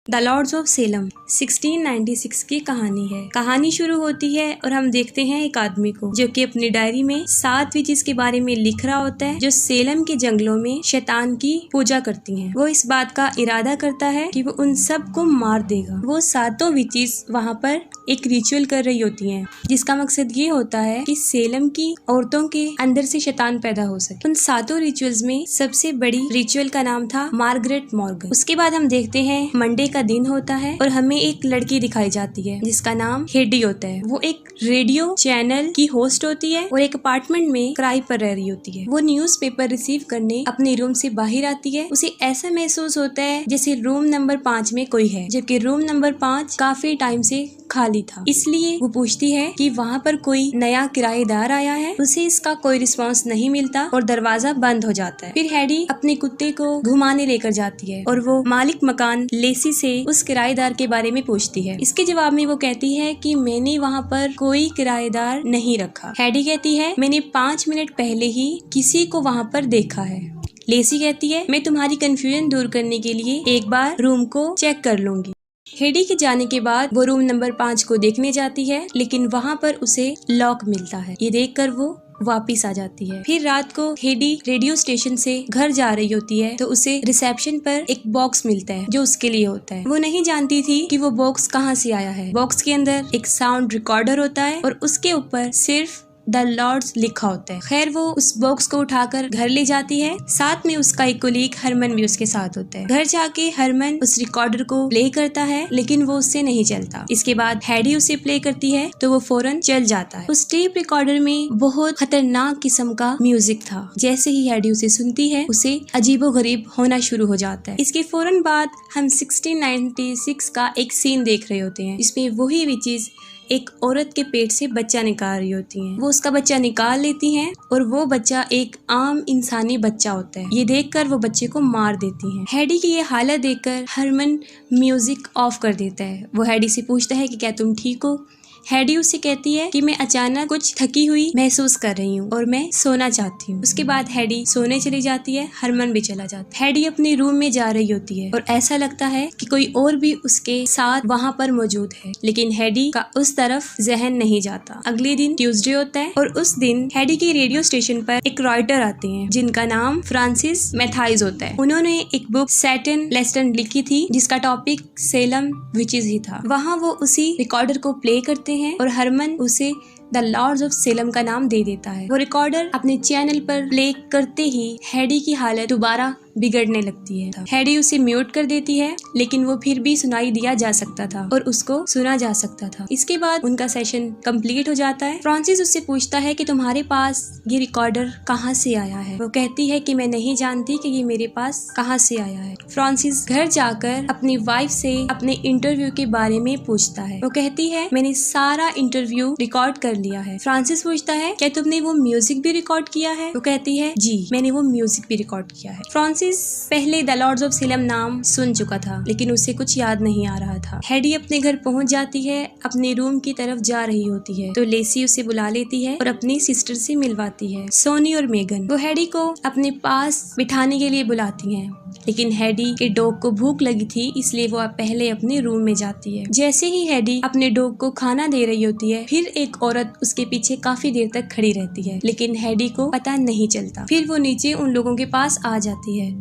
The Lord's of Salem 1696 की कहानी है। कहानी शुरू होती है और हम देखते हैं एक आदमी को जो कि अपनी डायरी में 7 विचेस के बारे में लिख रहा होता है जो सेलम के जंगलों में शैतान की पूजा करती हैं। वो इस बात का इरादा करता है कि वो उन सब को मार देगा। वो 7 विचेस वहाँ पर एक रिचुअल कर रही होती हैं जिसका मकसद ये होता है कि सेलम की औरतों के अंदर से शैतान पैदा हो सके। उन 7 रिचुअल्स में सबसे बड़ी रिचुअल का नाम था मार्गरेट मॉर्गन। उसके बाद हम देखते हैं मंडे का दिन होता है और हमें एक लड़की दिखाई जाती है जिसका नाम हेडी होता है। वो एक रेडियो चैनल की होस्ट होती है और एक अपार्टमेंट में किराए पर रह रही होती है। वो न्यूज़पेपर रिसीव करने अपने रूम से बाहर आती है। उसे ऐसा महसूस होता है जैसे रूम नंबर 5 में कोई है, जबकि रूम नंबर 5 काफी टाइम से खाली था। इसलिए वो पूछती है कि वहाँ पर कोई नया किराएदार आया है। उसे इसका कोई रिस्पांस नहीं मिलता और दरवाजा बंद हो जाता है। फिर हेडी अपने कुत्ते को घुमाने लेकर जाती है और वो मालिक मकान लेसी से उस किराएदार के बारे में पूछती है। इसके जवाब में वो कहती है कि मैंने वहाँ पर कोई किराएदार नहीं रखा। हेडी कहती है मैंने 5 मिनट पहले ही किसी को वहाँ पर देखा है। लेसी कहती है मैं तुम्हारी कंफ्यूजन दूर करने के लिए एक बार रूम को चेक कर लूंगी। हेडी के जाने के बाद वो रूम नंबर 5 को देखने जाती है, लेकिन वहाँ पर उसे लॉक मिलता है। ये देखकर वो वापिस आ जाती है। फिर रात को हेडी रेडियो स्टेशन से घर जा रही होती है तो उसे रिसेप्शन पर एक बॉक्स मिलता है जो उसके लिए होता है। वो नहीं जानती थी कि वो बॉक्स कहाँ से आया है। बॉक्स के अंदर एक साउंड रिकॉर्डर होता है और उसके ऊपर सिर्फ द लॉर्ड्स लिखा होता है। खैर वो उस बॉक्स को उठाकर घर ले जाती है। साथ में उसका एक कोलीग हरमन भी उसके साथ होता है। घर जाके हरमन उस रिकॉर्डर को प्ले करता है लेकिन वो उससे नहीं चलता। इसके बाद हेडी उसे प्ले करती है तो वो फौरन चल जाता है। उस टेप रिकॉर्डर में बहुत खतरनाक किस्म का म्यूजिक था। जैसे ही हेडी उसे सुनती है उसे अजीबोगरीब होना शुरू हो जाता है। इसके फौरन बाद हम 1696 का एक सीन देख रहे होते हैं जिसमें वही विचेस एक औरत के पेट से बच्चा निकाल रही होती हैं। वो उसका बच्चा निकाल लेती हैं और वो बच्चा एक आम इंसानी बच्चा होता है। ये देखकर वो बच्चे को मार देती हैं। हेडी की ये हालत देखकर हरमन म्यूजिक ऑफ कर देता है। वो हेडी से पूछता है कि क्या तुम ठीक हो। हेडी उससे कहती है कि मैं अचानक कुछ थकी हुई महसूस कर रही हूँ और मैं सोना चाहती हूँ। उसके बाद हेडी सोने चली जाती है। हरमन भी चला जाता है। हेडी अपने रूम में जा रही होती है और ऐसा लगता है कि कोई और भी उसके साथ वहाँ पर मौजूद है, लेकिन हेडी का उस तरफ जहन नहीं जाता। अगले दिन ट्यूसडे होता है और उस दिन हेडी के रेडियो स्टेशन पर एक राइटर आते हैं जिनका नाम फ्रांसिस मैथाइज होता है। उन्होंने एक बुक सैटन लेस्टन लिखी थी जिसका टॉपिक सेलम विचेस ही था। वहाँ वो उसी रिकॉर्डर को प्ले करते हैं और हरमन उसे द लॉर्ड्स ऑफ सेलम का नाम दे देता है। वो रिकॉर्डर अपने चैनल पर प्ले करते ही हेडी की हालत दोबारा बिगड़ने लगती है। हेडी उसे म्यूट कर देती है लेकिन वो फिर भी सुनाई दिया जा सकता था और उसको सुना जा सकता था। इसके बाद उनका सेशन कंप्लीट हो जाता है। फ्रांसिस उससे पूछता है कि तुम्हारे पास ये रिकॉर्डर कहाँ से आया है। वो कहती है कि मैं नहीं जानती कि ये मेरे पास कहाँ से आया है। फ्रांसिस घर जाकर अपनी वाइफ से अपने इंटरव्यू के बारे में पूछता है। वो कहती है मैंने सारा इंटरव्यू रिकॉर्ड कर लिया है। फ्रांसिस पूछता है क्या तुमने वो म्यूजिक भी रिकॉर्ड किया है। वो कहती है जी मैंने वो म्यूजिक भी रिकॉर्ड किया है। फ्रांसिस पहले द लॉर्ड्स ऑफ सेलम नाम सुन चुका था लेकिन उसे कुछ याद नहीं आ रहा था। हेडी अपने घर पहुंच जाती है। अपने रूम की तरफ जा रही होती है तो लेसी उसे बुला लेती है और अपनी सिस्टर से मिलवाती है, सोनी और मेगन। वो हेडी को अपने पास बिठाने के लिए बुलाती हैं, लेकिन हेडी के डॉग को भूख लगी थी इसलिए वो पहले अपने रूम में जाती है। जैसे ही हेडी अपने डॉग को खाना दे रही होती है फिर एक औरत उसके पीछे काफी देर तक खड़ी रहती है लेकिन हेडी को पता नहीं चलता। फिर वो नीचे उन लोगों के पास आ जाती है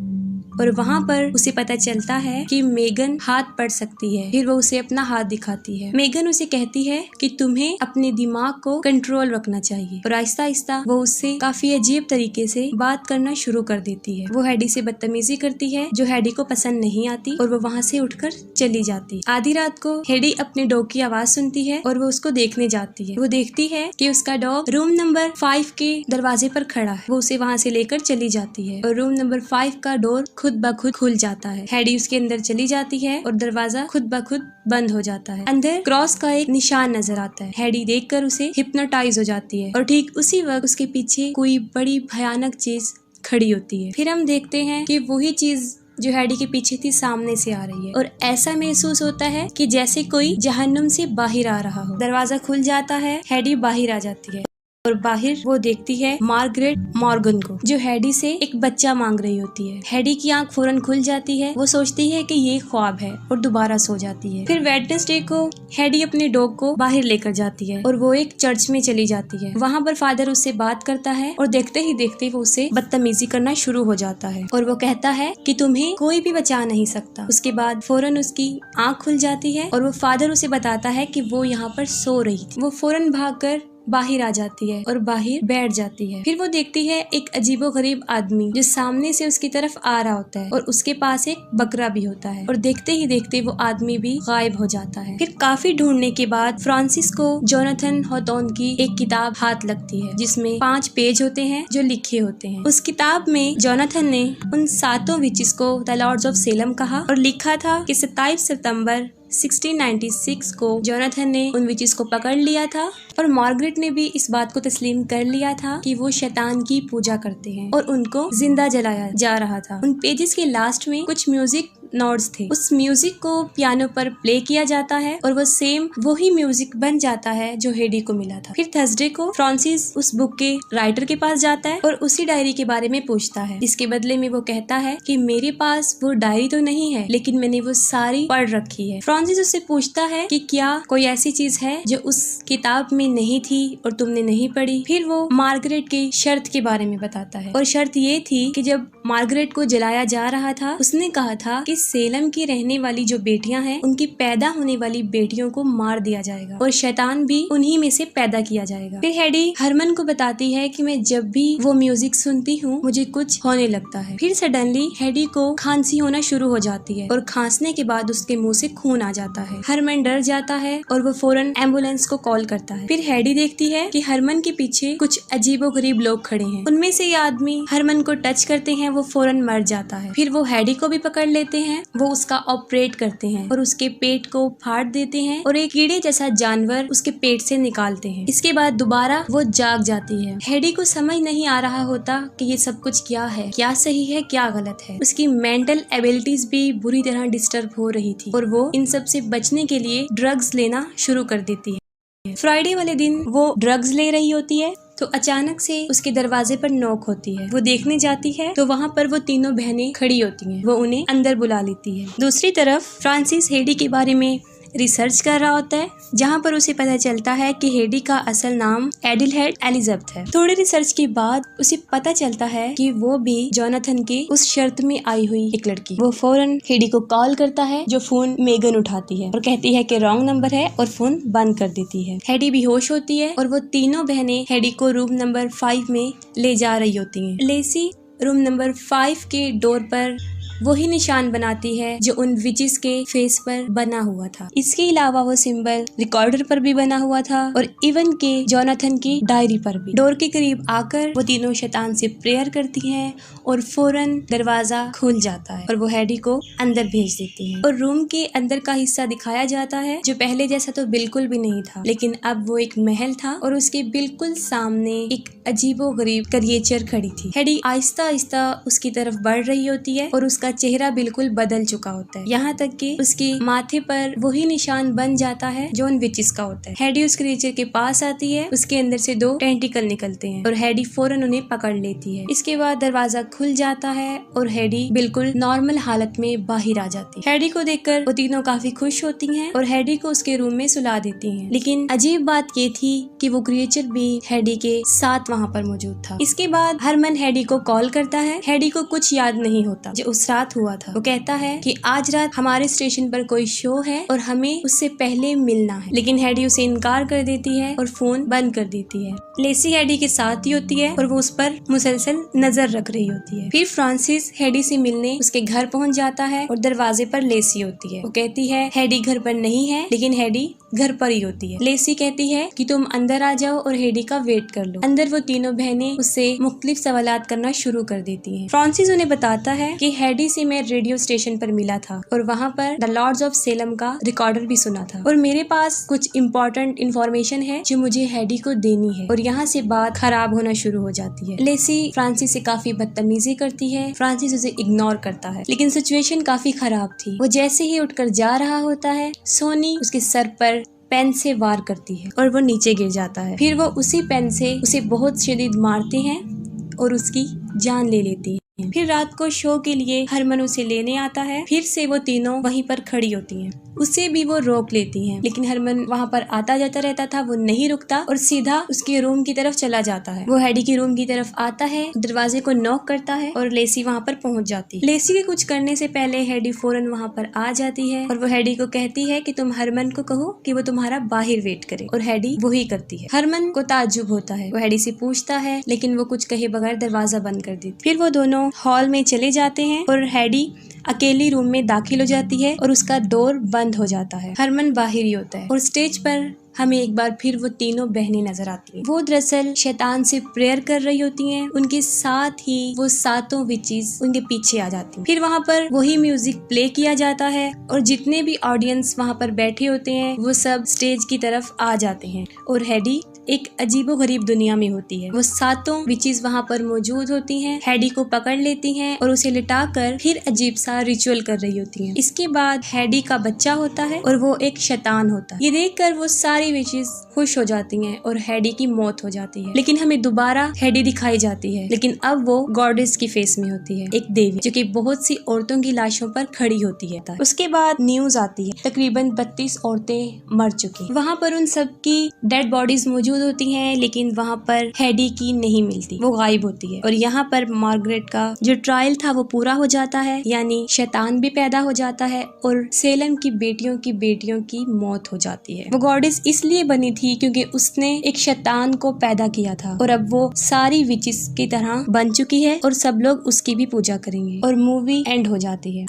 और वहाँ पर उसे पता चलता है कि मेगन हाथ पढ़ सकती है। फिर वो उसे अपना हाथ दिखाती है। मेगन उसे कहती है कि तुम्हें अपने दिमाग को कंट्रोल रखना चाहिए और आहिस्ता आहिस्ता वो उससे काफी अजीब तरीके से बात करना शुरू कर देती है। वो हेडी से बदतमीजी करती है जो हेडी को पसंद नहीं आती और वो वहाँ से उठकर चली जाती है। आधी रात को हेडी अपने डॉग की आवाज सुनती है और वो उसको देखने जाती है। वो देखती है कि उसका डॉग रूम नंबर 5 के दरवाजे पर खड़ा है। वो उसे वहाँ से लेकर चली जाती है और रूम नंबर 5 का डोर खुद ब खुद खुल जाता है। हेडी उसके अंदर चली जाती है और दरवाजा खुद ब खुद बंद हो जाता है। अंदर क्रॉस का एक निशान नजर आता है। हेडी देखकर उसे हिप्नोटाइज हो जाती है और ठीक उसी वक्त उसके पीछे कोई बड़ी भयानक चीज खड़ी होती है। फिर हम देखते हैं कि वही चीज जो हेडी के पीछे थी सामने से आ रही है और ऐसा महसूस होता है कि जैसे कोई जहन्नुम से बाहर आ रहा हो। दरवाजा खुल जाता है, हेडी बाहर आ जाती है और बाहर वो देखती है मार्गरेट मॉर्गन को, जो हेडी से एक बच्चा मांग रही होती है। हेडी की आंख फौरन खुल जाती है। वो सोचती है कि ये ख्वाब है और दोबारा सो जाती है। फिर वेडनेसडे को हेडी अपने डॉग को बाहर लेकर जाती है और वो एक चर्च में चली जाती है। वहाँ पर फादर उससे बात करता है और देखते ही देखते वो उसे बदतमीजी करना शुरू हो जाता है और वो कहता है कि तुम्हें कोई भी बचा नहीं सकता। उसके बाद फौरन उसकी आंख खुल जाती है और वो फादर उसे बताता है कि वो यहाँ पर सो रही थी। वो फौरन भागकर बाहर आ जाती है और बाहर बैठ जाती है। फिर वो देखती है एक अजीबोगरीब आदमी जो सामने से उसकी तरफ आ रहा होता है और उसके पास एक बकरा भी होता है और देखते ही देखते वो आदमी भी गायब हो जाता है। फिर काफी ढूंढने के बाद फ्रांसिस को जोनाथन हॉथॉर्न की एक किताब हाथ लगती है जिसमें 5 पेज होते हैं जो लिखे होते हैं। उस किताब में जोनाथन ने उन 7 विचेस को द लॉर्ड्स ऑफ सेलम कहा और लिखा था कि 27 सितंबर 1696 को जोनाथन ने उन विचेस को पकड़ लिया था और मार्गरेट ने भी इस बात को तस्लीम कर लिया था कि वो शैतान की पूजा करते हैं और उनको जिंदा जलाया जा रहा था। उन पेजेस के लास्ट में कुछ म्यूजिक नोट्स थे। उस म्यूजिक को पियानो पर प्ले किया जाता है और वो सेम वही म्यूजिक बन जाता है जो हेडी को मिला था। फिर थर्सडे को फ्रांसिस उस बुक के राइटर के पास जाता है और उसी डायरी के बारे में पूछता है। इसके बदले में वो कहता है कि मेरे पास वो डायरी तो नहीं है लेकिन मैंने वो सारी पढ़ रखी है। फ्रांसिस उससे पूछता है कि क्या कोई ऐसी चीज है जो उस किताब में नहीं थी और तुमने नहीं पढ़ी। फिर वो मार्गरेट की शर्त के बारे में बताता है और शर्त ये थी कि जब मार्गरेट को जलाया जा रहा था उसने कहा था कि सेलम की रहने वाली जो बेटियां हैं उनकी पैदा होने वाली बेटियों को मार दिया जाएगा और शैतान भी उन्हीं में से पैदा किया जाएगा। फिर हेडी हरमन को बताती है कि मैं जब भी वो म्यूजिक सुनती हूँ मुझे कुछ होने लगता है। फिर सडनली हेडी को खांसी होना शुरू हो जाती है और खांसने के बाद उसके मुंह से खून आ जाता है। हरमन डर जाता है और वो फौरन एम्बुलेंस को कॉल करता है। फिर हेडी देखती है कि हरमन के पीछे कुछ अजीबोगरीब लोग खड़े हैं। उनमें से ये आदमी हरमन को टच करते हैं, वो फौरन मर जाता है। फिर वो हेडी को भी पकड़ लेते हैं, वो उसका ऑपरेट करते हैं और उसके पेट को फाड़ देते हैं और एक कीड़े जैसा जानवर उसके पेट से निकालते हैं। इसके बाद दोबारा वो जाग जाती है। हेडी को समझ नहीं आ रहा होता कि ये सब कुछ क्या है, क्या सही है क्या गलत है। उसकी मेंटल एबिलिटीज भी बुरी तरह डिस्टर्ब हो रही थी और वो इन सब से बचने के लिए ड्रग्स लेना शुरू कर देती है। फ्राइडे वाले दिन वो ड्रग्स ले रही होती है तो अचानक से उसके दरवाजे पर नॉक होती है। वो देखने जाती है तो वहाँ पर वो तीनों बहनें खड़ी होती हैं। वो उन्हें अंदर बुला लेती है। दूसरी तरफ फ्रांसिस हेडी के बारे में रिसर्च कर रहा होता है जहाँ पर उसे पता चलता है कि हेडी का असल नाम एडिलहेड एलिजाबेथ है। थोड़ी रिसर्च के बाद उसे पता चलता है कि वो भी जोनाथन के उस शर्त में आई हुई एक लड़की। वो फौरन हेडी को कॉल करता है जो फोन मेगन उठाती है और कहती है कि रॉन्ग नंबर है और फोन बंद कर देती है। हेडी बेहोश होती है और वो तीनों बहनें हेडी को रूम नंबर 5 में ले जा रही होती हैं। लेसी रूम नंबर 5 के डोर पर वही निशान बनाती है जो उन विचेस के फेस पर बना हुआ था। इसके अलावा वो सिंबल रिकॉर्डर पर भी बना हुआ था और इवन के जोनाथन की डायरी पर भी। डोर के करीब आकर वो तीनों शैतान से प्रेयर करती हैं और फौरन दरवाजा खुल जाता है और वो हेडी को अंदर भेज देती है और रूम के अंदर का हिस्सा दिखाया जाता है जो पहले जैसा तो बिल्कुल भी नहीं था, लेकिन अब वो एक महल था और उसके बिल्कुल सामने एक अजीबोगरीब क्रिएचर खड़ी थी। हेडी आहिस्ता आहिस्ता उसकी तरफ बढ़ रही होती है और उसका चेहरा बिल्कुल बदल चुका होता है, यहाँ तक कि उसके माथे पर वही निशान बन जाता है जो उन विचेस का होता है। हेडी उस क्रिएचर के पास आती है, उसके अंदर से 2 टेंटिकल निकलते हैं और हेडी फौरन उन्हें पकड़ लेती है। इसके बाद दरवाजा खुल जाता है और हेडी बिल्कुल नॉर्मल हालत में बाहर आ जाती है। हेडी को देखकर वो तीनों काफी खुश होती हैं और हेडी को उसके रूम में सुला देती हैं। लेकिन अजीब बात ये थी कि वो क्रिएचर भी हेडी के साथ वहाँ पर मौजूद था। इसके बाद हरमन हेडी को कॉल करता है। हेडी को कुछ याद नहीं होता जो उस रात हुआ था। वो कहता है कि आज रात हमारे स्टेशन पर कोई शो है और हमें उससे पहले मिलना है, लेकिन हेडी उसे इनकार कर देती है और फोन बंद कर देती है। लेसी हेडी के साथ ही होती है और वो उस पर मुसलसल नजर रख रही होती है। फिर फ्रांसिस हेडी से मिलने उसके घर पहुंच जाता है और दरवाजे पर लेसी होती है। वो कहती है हेडी घर पर नहीं है, लेकिन हेडी घर पर ही होती है। लेसी कहती है कि तुम अंदर आ जाओ और हेडी का वेट कर लो। अंदर वो तीनों बहनें उससे मुख्तलिफ सवालात करना शुरू कर देती हैं। फ्रांसिस उन्हें बताता है कि हेडी से मैं रेडियो स्टेशन पर मिला था और वहाँ पर द लॉर्ड्स ऑफ सेलम का रिकॉर्डर भी सुना था और मेरे पास कुछ इम्पोर्टेंट इन्फॉर्मेशन है जो मुझे हेडी को देनी है। और यहाँ से बात खराब होना शुरू हो जाती है। लेसी फ्रांसिस से काफी बदतमीजी करती है। फ्रांसिस उसे इग्नोर करता है, लेकिन सिचुएशन काफी खराब थी। वो जैसे ही उठकर जा रहा होता है, सोनी उसके सर पर पेन से वार करती है और वो नीचे गिर जाता है। फिर वो उसी पेन से उसे बहुत शदीद मारते हैं और उसकी जान ले लेती है। फिर रात को शो के लिए हरमन उसे लेने आता है। फिर से वो तीनों वहीं पर खड़ी होती हैं। उसे भी वो रोक लेती हैं, लेकिन हरमन वहाँ पर आता जाता रहता था, वो नहीं रुकता और सीधा उसके रूम की तरफ चला जाता है। वो हैडी के रूम की तरफ आता है, दरवाजे को नॉक करता है और लेसी वहाँ पर पहुँच जाती है। लेसी के कुछ करने से पहले हैडी फौरन वहाँ पर आ जाती है और वो हैडी को कहती है कि तुम हरमन को कहो कि वो तुम्हारा बाहर वेट करे, और हैडी वही करती है। हरमन को ताज्जुब होता है, वो हैडी से पूछता है, लेकिन वो कुछ कहे बगैर दरवाजा बंद कर देती। फिर वो दोनों हॉल में चले जाते हैं और हैडी अकेली रूम में दाखिल हो जाती है और उसका डोर बंद हो जाता है। हरमन बाहर ही होता है और स्टेज पर हमें एक बार फिर वो तीनों बहनें नजर आती हैं। वो दरअसल शैतान से प्रेयर कर रही होती हैं। उनके साथ ही वो सातों विचेस उनके पीछे आ जाती हैं। फिर वहाँ पर वही म्यूजिक प्ले किया जाता है और जितने भी ऑडियंस वहाँ पर बैठे होते हैं वो सब स्टेज की तरफ आ जाते हैं और हैडी एक अजीबोगरीब दुनिया में होती है। वो सातों विचेस वहाँ पर मौजूद होती हैं, हैडी को पकड़ लेती हैं और उसे लिटाकर फिर अजीब सा रिचुअल कर रही होती हैं। इसके बाद हैडी का बच्चा होता है और वो एक शैतान होता है। ये देखकर वो सारी विचेस खुश हो जाती हैं और हैडी की मौत हो जाती है। लेकिन हमें दोबारा हैडी दिखाई जाती है, लेकिन अब वो गॉडेस की फेस में होती है, एक देवी जो कि बहुत सी औरतों की लाशों पर खड़ी होती है। उसके बाद न्यूज आती है, तकरीबन 32 औरतें मर चुकी। वहाँ पर उन सब की डेड बॉडीज मौजूद होती हैं, लेकिन वहाँ पर हैडी की नहीं मिलती, वो गायब होती है। और यहाँ पर मार्गरेट का जो ट्रायल था वो पूरा हो जाता है, यानी शैतान भी पैदा हो जाता है और सेलम की बेटियों की मौत हो जाती है। वो गॉडेस इसलिए बनी थी क्योंकि उसने एक शैतान को पैदा किया था और अब वो सारी विचेस की तरह बन चुकी है और सब लोग उसकी भी पूजा करेंगे और मूवी एंड हो जाती है।